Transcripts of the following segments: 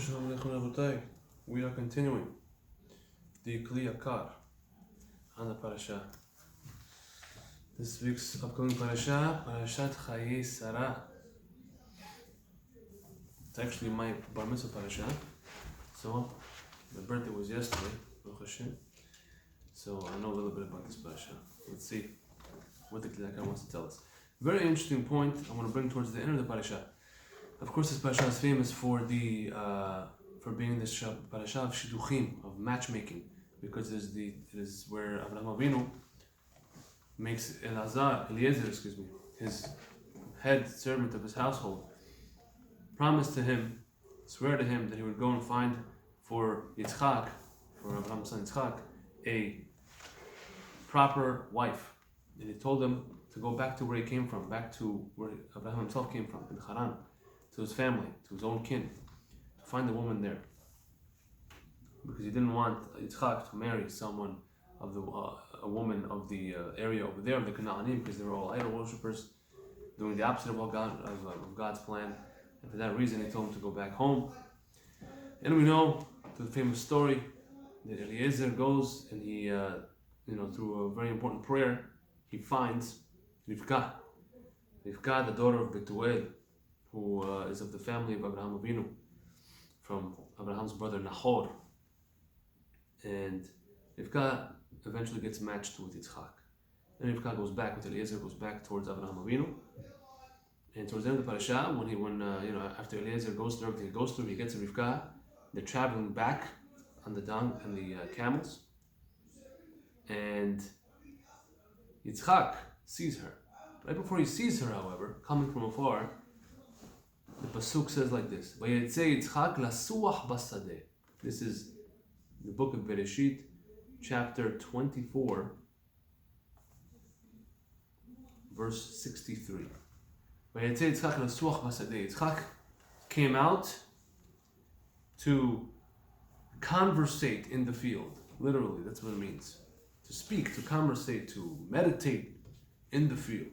Shalom Aleichem Rabotai. We are continuing the Kli Yakar on the Parashat. This week's upcoming Parashat, Parashat Chaye Sarah. It's actually my Bar Mitzvah Parashat. So, my birthday was yesterday, Baruch Hashem. So, I know a little bit about this Parashat. Let's see what the Kli Yakar wants to tell us. Very interesting point I want to bring towards the end of the Parashat. Of course, this parasha is famous for being this parasha of shidduchim, of matchmaking, because it is where Abraham Avinu makes Eliezer, his head servant of his household, promise to him, swear to him that he would go and find for Yitzchak, for Abraham's son Yitzchak, a proper wife. And he told him to go back to where he came from, back to where Abraham himself came from, in Haran, to his family, to his own kin, to find a woman there, because he didn't want Yitzchak to marry someone of a woman of the area over there of the Canaanim, because they were all idol worshippers, doing the opposite of God's plan. And for that reason, he told him to go back home. And we know the famous story that Eliezer goes and he, through a very important prayer, he finds Rivka, the daughter of Betuel, who is of the family of Abraham Avinu, from Abraham's brother Nahor. And Rivka eventually gets matched with Yitzchak. And Rivka goes back, with Eliezer goes back towards Abraham Avinu. And towards the end of the parasha, after Eliezer goes through everything he goes through, he gets to Rivka. They're traveling back on the dung and the camels. And Yitzchak sees her. Right before he sees her, however, coming from afar, the pasuk says like this: "Vayetze Yitzchak lasuach basadeh." This is the book of Bereshit, chapter 24, verse 63. Vayetze Yitzchak lasuach basadeh. Yitzchak came out to conversate in the field. Literally, that's what it means. To speak, to conversate, to meditate in the field.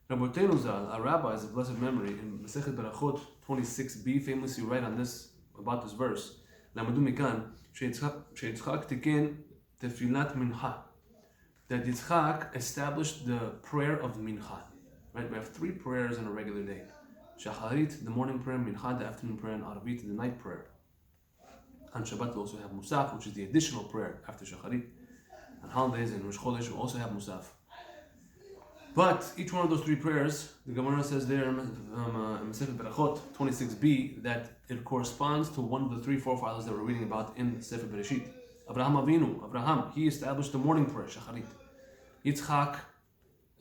Rabbeinu Zal, our rabbis of blessed memory, in Masechet Berachot 26b, famously write about this verse. Lamadu mikan sheyitzchak tiken tefilat mincha. That Yitzchak established the prayer of mincha. Right, we have three prayers in a regular day: Shacharit, the morning prayer; Mincha, the afternoon prayer; and Arvit, the night prayer. On Shabbat we also have Musaf, which is the additional prayer after Shacharit. On holidays and Rosh Chodesh we also have Musaf. But each one of those three prayers, the Gemara says there in Masechet Berachot 26b, that it corresponds to one of the three forefathers that we're reading about in Sefer Bereshit. Abraham, he established the morning prayer, Shacharit. Yitzchak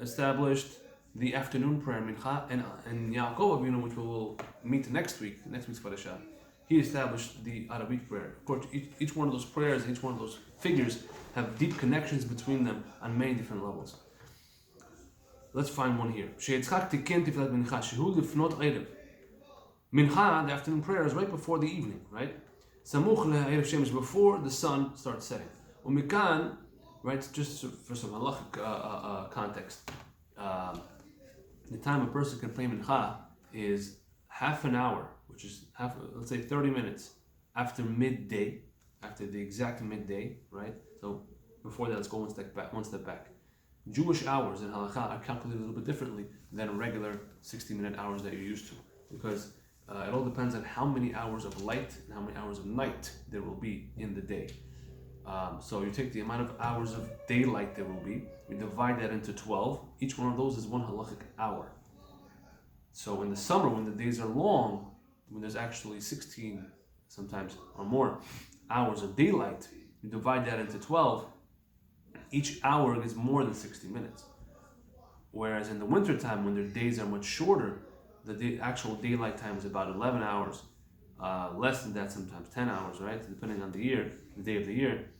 established the afternoon prayer, Mincha, and Yaakov Avinu, which we will meet next week's Parashat, he established the Arabit prayer. Of course, each one of those prayers, each one of those figures have deep connections between them on many different levels. Let's find one here. Sheyitzchak tiken tefilat mincha shehu lifnot erev. Mincha, the afternoon prayer, is right before the evening, right? Samuch le'erev shemesh, before the sun starts setting. Umikan, right? Just for some halachic context, the time a person can pray mincha is half an hour, which is let's say 30 minutes after midday, after the exact midday, right? So before that, let's go one step back. Jewish hours in halakha are calculated a little bit differently than regular 60-minute hours that you're used to, because it all depends on how many hours of light and how many hours of night there will be in the day. So you take the amount of hours of daylight there will be, you divide that into 12. Each one of those is one halachic hour. So in the summer, when the days are long, when there's actually 16, sometimes or more, hours of daylight, you divide that into 12. Each hour is more than 60 minutes. Whereas in the winter time, when their days are much shorter, the actual daylight time is about 11 hours. Less than that, sometimes 10 hours, right? Depending on the year, the day of the year.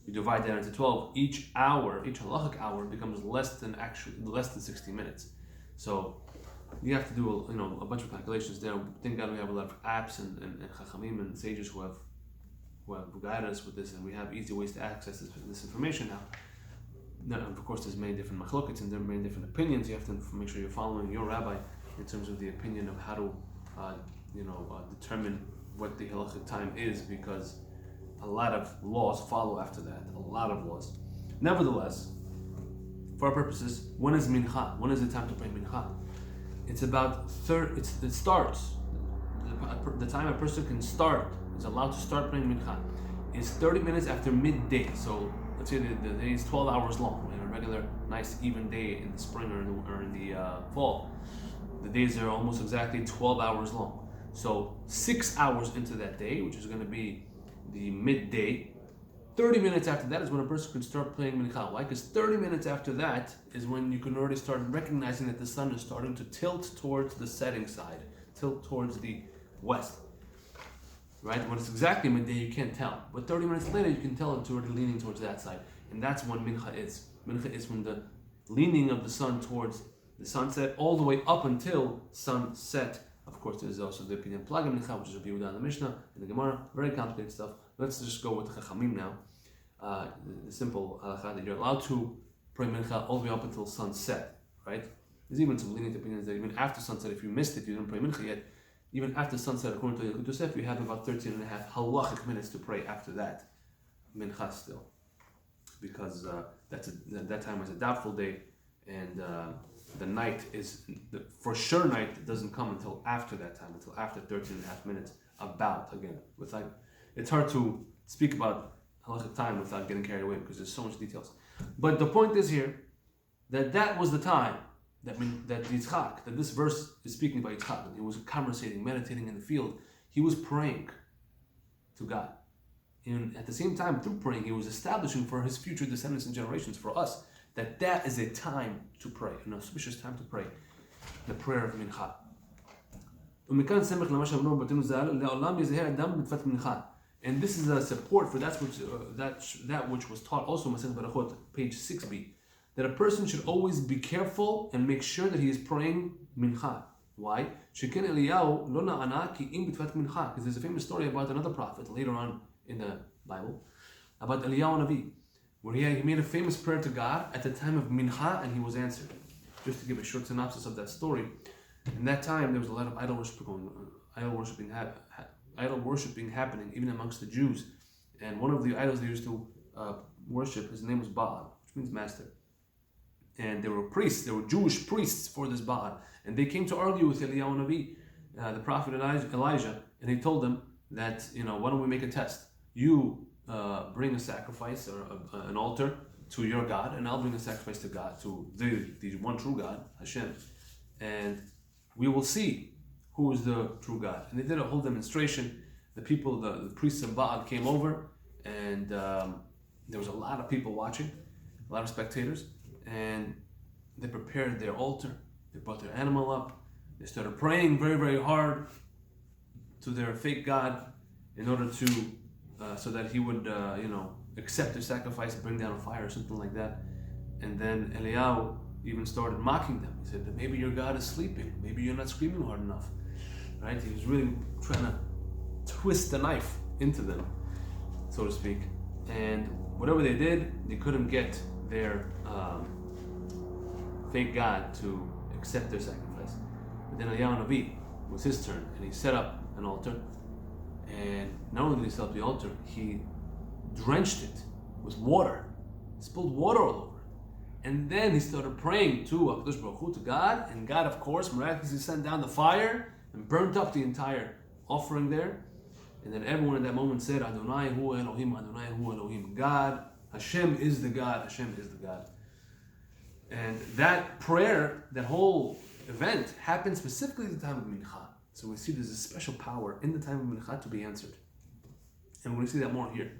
You divide that into 12. Each halachic hour becomes less than 60 minutes. So you have to do a bunch of calculations there. Thank God we have a lot of apps and chachamim and sages who have guided us with this, and we have easy ways to access this information now. Now, of course, there's many different machlokets and there are many different opinions. You have to make sure you're following your rabbi in terms of the opinion of how to determine what the halachic time is, because a lot of laws follow after that. A lot of laws. Nevertheless, for our purposes, when is mincha? When is the time to pray mincha? It's about it starts. The time a person is allowed to start praying mincha is 30 minutes after midday. So let's say the day is 12 hours long. In a regular, nice, even day in the spring or in the fall, the days are almost exactly 12 hours long. So 6 hours into that day, which is going to be the midday, 30 minutes after that is when a person can start praying mincha. Why? Because 30 minutes after that is when you can already start recognizing that the sun is starting to tilt towards the setting side, tilt towards the west. Right? When it's exactly midday, you can't tell. But 30 minutes later, you can tell it's already leaning towards that side. And that's when mincha is. Mincha is when the leaning of the sun towards the sunset, all the way up until sunset. Of course, there's also the opinion of plagim mincha, which is a view down the Mishnah and the Gemara. Very complicated stuff. Let's just go with the Chachamim now. The simple halakha that you're allowed to pray mincha all the way up until sunset. Right? There's even some lenient opinions that even after sunset, if you missed it, you didn't pray mincha yet. Even after sunset, according to Yosef, you have about 13 and a half halachic minutes to pray after that mincha still, because that time is a doubtful day, and the night is the for sure night doesn't come until after that time, until after 13 and a half minutes. It's hard to speak about halachic time without getting carried away because there's so much details. But the point is here that was the time that Yitzchak, that this verse is speaking about Yitzchak, and he was conversating, meditating in the field. He was praying to God. And at the same time, through praying, he was establishing for his future descendants and generations, for us, that is a time to pray, an auspicious time to pray, the prayer of Mincha. And this is a support for that which was taught also in Masechet Berachot, page 6b, that a person should always be careful and make sure that he is praying Mincha. Why? Because there's a famous story about another prophet later on in the Bible, about Eliyahu Navi, where he made a famous prayer to God at the time of Mincha and he was answered. Just to give a short synopsis of that story, in that time there was a lot of idol worshiping happening even amongst the Jews, and one of the idols they used to worship, his name was Baal, which means master. And there were priests, there were Jewish priests for this Baal, and they came to argue with Eliyahu Navi, the prophet Elijah, and he told them that, why don't we make a test? You bring a sacrifice or an altar to your God, and I'll bring a sacrifice to God, to the one true God, Hashem, and we will see who is the true God. And they did a whole demonstration. The people, the priests of Baal came over, and there was a lot of people watching, a lot of spectators, and they prepared their altar. They brought their animal up. They started praying very, very hard to their fake God in order to, so that he would, accept their sacrifice and bring down a fire or something like that. And then Eliyahu even started mocking them. He said that maybe your God is sleeping. Maybe you're not screaming hard enough. Right? He was really trying to twist the knife into them, so to speak. And whatever they did, they couldn't get their fake God to accept their sacrifice. But then Eliyahu Navi, it was his turn, and he set up an altar. And not only did he set up the altar, he drenched it with water, spilled water all over it. And then he started praying to HaKadosh Baruch Hu, to God, and God, of course, miraculously sent down the fire and burnt up the entire offering there. And then everyone at that moment said, Adonai hu Elohim, Adonai hu Elohim. God, Hashem is the God, Hashem is the God. And that prayer, that whole event, happened specifically at the time of Mincha. So we see there's a special power in the time of Mincha to be answered. And we're going to see that more here.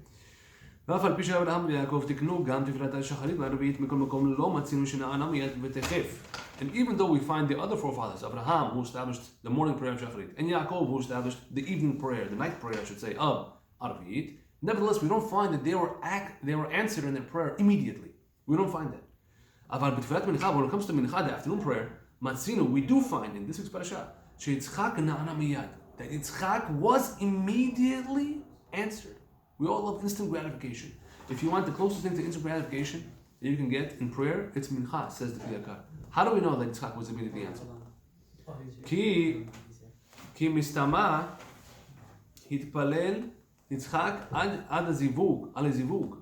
And even though we find the other forefathers, Abraham, who established the morning prayer of Shacharit, and Yaakov, who established the evening prayer, the night prayer, I should say, of Arvit, nevertheless, we don't find that they were answered in their prayer immediately. We don't find that. When it comes to Mincha, the afternoon prayer, we do find in this week's Parashat that Yitzchak was immediately answered. We all love instant gratification. If you want the closest thing to instant gratification that you can get in prayer, it's Mincha, says the Kli Yakar. How do we know that Yitzchak was immediately answered? Ki כי מסתמה התפלל יצחק עד הזיווג, על הזיווג,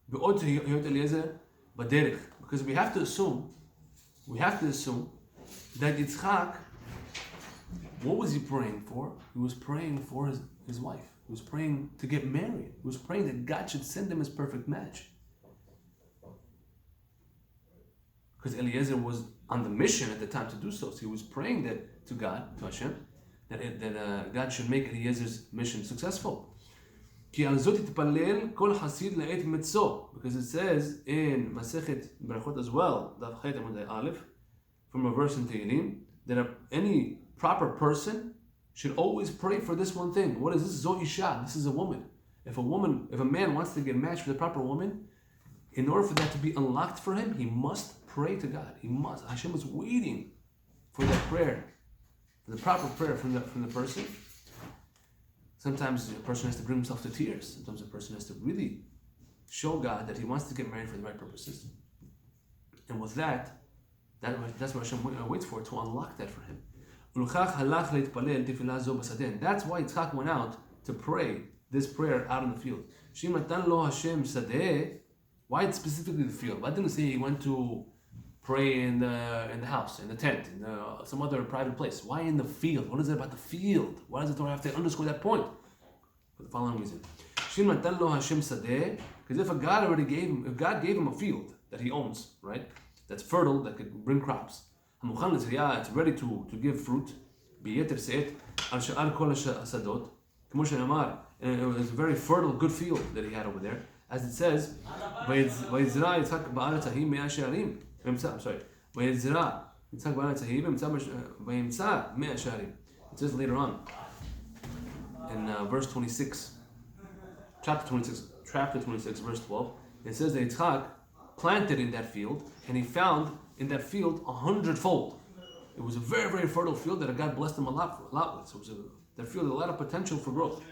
בעוד היות אליעזר בדרך. Because we have to assume that Yitzchak, what was he praying for? He was praying for his wife. He was praying to get married. He was praying that God should send him his perfect match. Because Eliezer was on the mission at the time to do so. So he was praying that to God, to Hashem, that God should make Eliezer's mission successful. Because it says in Masechet Berachot as well, Daf Chet Amud Aleph, from a verse in Tehillim, that any proper person should always pray for this one thing. What is this? Zo Isha. This is a woman. If a man wants to get matched with a proper woman, in order for that to be unlocked for him, he must pray to God. He must. Hashem is waiting for that prayer, for the proper prayer from the person. Sometimes a person has to bring himself to tears. Sometimes a person has to really show God that he wants to get married for the right purposes. And with that's what Hashem waits for, to unlock that for him. And that's why Yitzchak went out to pray this prayer out in the field. Why specifically the field? Why didn't it say he went to pray in the house, in the tent, in some other private place? Why in the field? What is it about the field? Why does the Torah have to underscore that point? For the following reason. Because if God gave him a field that he owns, right, that's fertile, that could bring crops, it's ready to give fruit, and it was a very fertile, good field that he had over there. As it says, it says later on in verse 26, chapter 26, verse 12, it says that Yitzchak planted in that field, and he found in that field 100-fold. It was a very, very fertile field that God blessed him a lot with. So that field had a lot of potential for growth.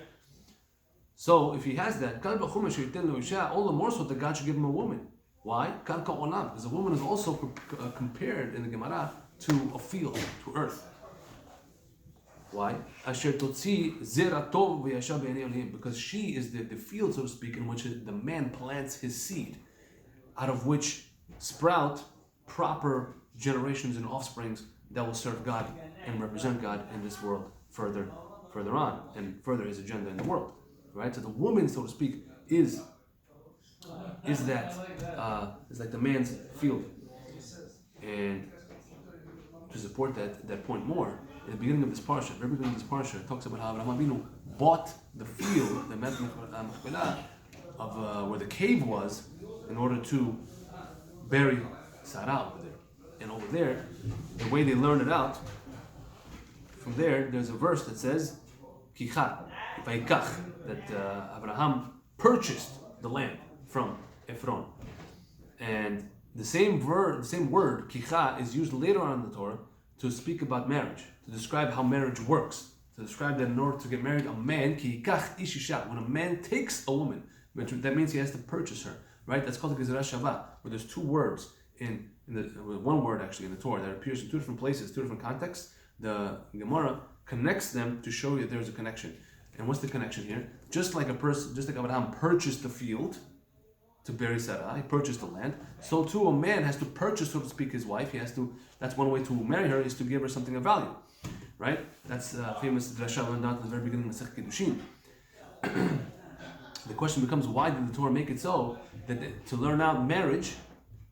So if he has that, all the more so that God should give him a woman. Why? Because a woman is also compared in the Gemara to a field, to earth. Why? Because she is the field, so to speak, in which the man plants his seed, out of which sprout proper generations and offsprings that will serve God and represent God in this world further on, and further his agenda in the world. Right? So the woman, so to speak, is like the man's field. And to support that point more, in the beginning of this Parashat, very beginning of this Parashat, it talks about how Avraham Avinu bought the field, the Machpelah, of where the cave was, in order to bury Sarah over there. And over there, the way they learned it out, from there's a verse that says, Kicha, Vaikach, that Abraham purchased the land from Ephron. And the same word, Kicha, is used later on in the Torah to speak about marriage, to describe how marriage works, to describe that in order to get married, a man, Kikach ishisha, when a man takes a woman, that means he has to purchase her, right? That's called the Gezerah Shavah, where there's two words one word actually in the Torah that appears in two different places, two different contexts. The Gemara connects them to show you that there's a connection. And what's the connection here? Just like Abraham purchased the field to bury Sarah, he purchased the land, so too a man has to purchase, so to speak, his wife. That's one way to marry her, is to give her something of value. Right? That's famous drasha learned out at the very beginning of Masechet Kiddushin. The question becomes, why did the Torah make it so that to learn out marriage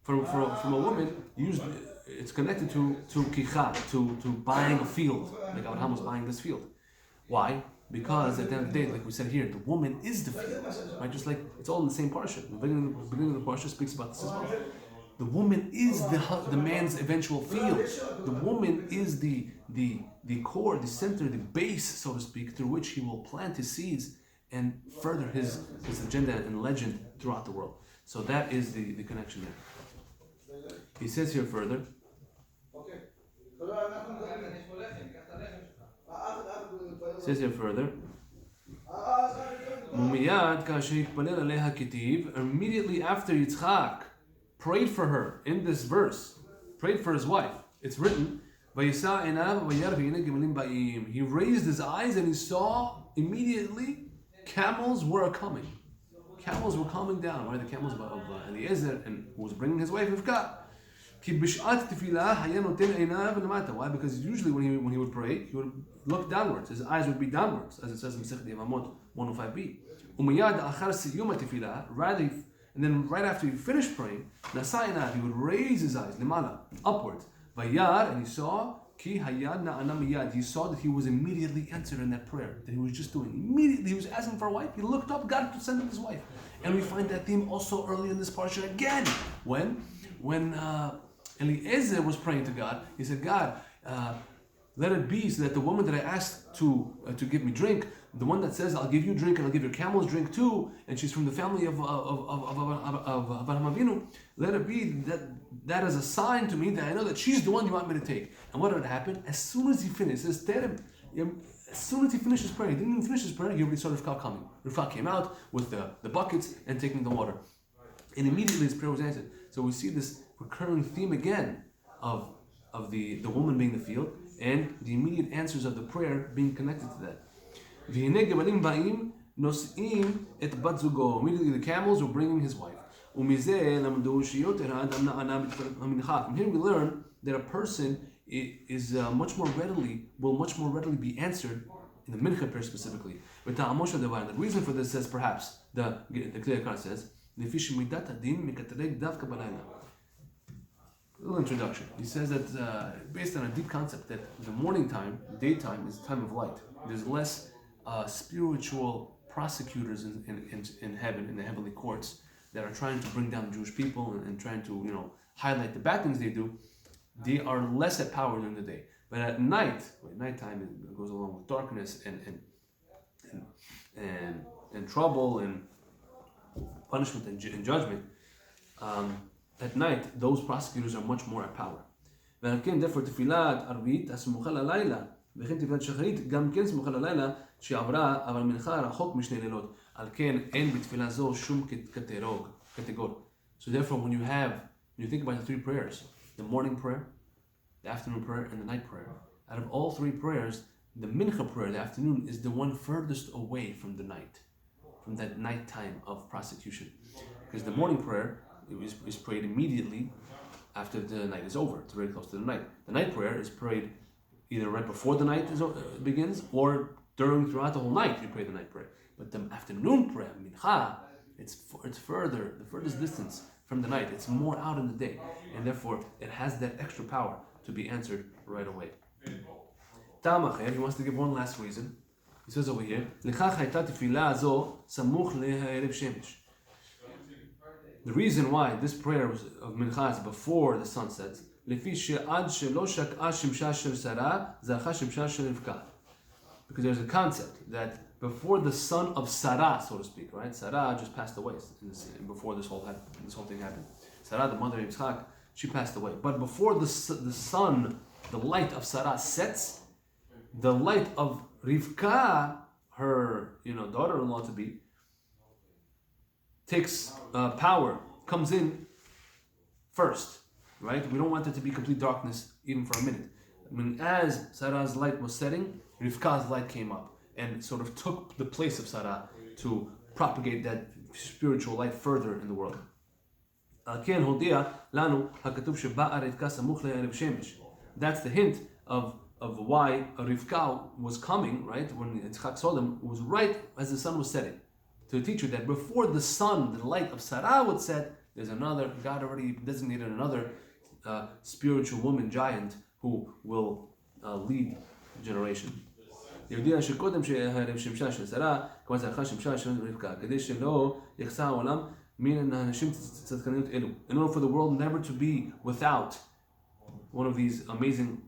from a woman, it's connected to kicha, to buying a field, like Abraham was buying this field. Why? Because at the end of the day, like we said here, the woman is the field, right? Just like it's all in the same Parashat. The beginning of the Parashat speaks about this as well. The woman is the man's eventual field. The woman is the core, the center, the base, so to speak, through which he will plant his seeds and further his agenda and legend throughout the world. So that is the connection there. He says here further, immediately after Yitzchak prayed for her in this verse, prayed for his wife, it's written, He raised his eyes and he saw immediately camels were coming. Camels were coming down, right? The camels of Eliezer, and who was bringing his wife Rivka. Why? Because usually when he would pray, he would look downwards. His eyes would be downwards, as it says in Masechet Yevamot 105b. And then right after he finished praying, he would raise his eyes upwards. And he saw he saw that he was immediately answered in that prayer that he was just doing. Immediately he was asking for a wife. He looked up, God sent him his wife. And we find that theme also early in this Parashat again. When Eliezer was praying to God, he said, God, let it be so that the woman that I asked to give me drink, the one that says, I'll give you drink and I'll give your camels drink too, and she's from the family of Avraham Avinu, let it be that is a sign to me that I know that she's the one you want me to take. And what did happen? As soon as he finished, it says, as soon as he finished his prayer, he didn't even finish his prayer, he already saw Rivka coming. Rivka came out with the buckets and taking the water. And immediately his prayer was answered. So we see this recurring theme again of the woman being the field and the immediate answers of the prayer being connected to that. Immediately the camels were bringing his wife. From here we learn that a person will much more readily be answered in the Mincha prayer specifically. And the reason for this says perhaps the Kli Yakar says, little introduction. He says that based on a deep concept that the morning time, the daytime, is a time of light. There's less spiritual prosecutors in heaven, in the heavenly courts, that are trying to bring down the Jewish people and trying to highlight the bad things they do. They are less at power than the day. But at nighttime it goes along with darkness and trouble and punishment and judgment. At night, those prosecutors are much more at power. Therefore, תפילת ערבית הסמוכה ללילה וכן תפילת שחרית גם כן סמוכה ללילה שעברה, אבל מנחה רחוק משני לילות. על כן אין בתפילה זו שום קטגור. So therefore, when you think about the three prayers, the morning prayer, the afternoon prayer, and the night prayer, out of all three prayers, the Mincha prayer, the afternoon, is the one furthest away from the night, from that night time of prosecution. Because the morning prayer is prayed immediately after the night is over. It's very close to the night. The night prayer is prayed either right before the night begins or throughout the whole night you pray the night prayer. But the afternoon prayer, Mincha, it's further, the furthest distance from the night. It's more out in the day. And therefore, it has that extra power to be answered right away. Tamacher, he wants to give one last reason. He says over here, לכך הייתה תפילה הזו סמוך לערב שמש. The reason why this prayer of Mincha is before the sun sets, because there's a concept that before the son of Sarah, so to speak, right? Sarah just passed away before this whole thing happened. Sarah, the mother of Yitzchak, she passed away. But before the sun, the light of Sarah sets, the light of Rivka, her daughter-in-law to be, takes power, comes in first, right? We don't want it to be complete darkness even for a minute. As Sarah's light was setting, Rivka's light came up and sort of took the place of Sarah to propagate that spiritual light further in the world. That's the hint of why Rivka was coming, right? When Yitzchak saw them, it was right as the sun was setting. To teach you that before the sun, the light of Sarah would set, there's another, God already designated another spiritual woman giant who will lead generation. יהודיע שקודם שהערב שמשה של שרה, כלומר זה אחר שמשה של רבקה, כדי שלא יחסר העולם מן הנשים צדקניות אלו. In order for the world never to be without one of these amazing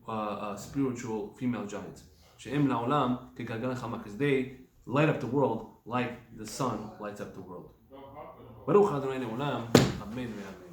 spiritual female giants. שהם לעולם כגלגל החמה, because they light up the world like the sun lights up the world. ברוך ה' לעולם, אמן ואמן.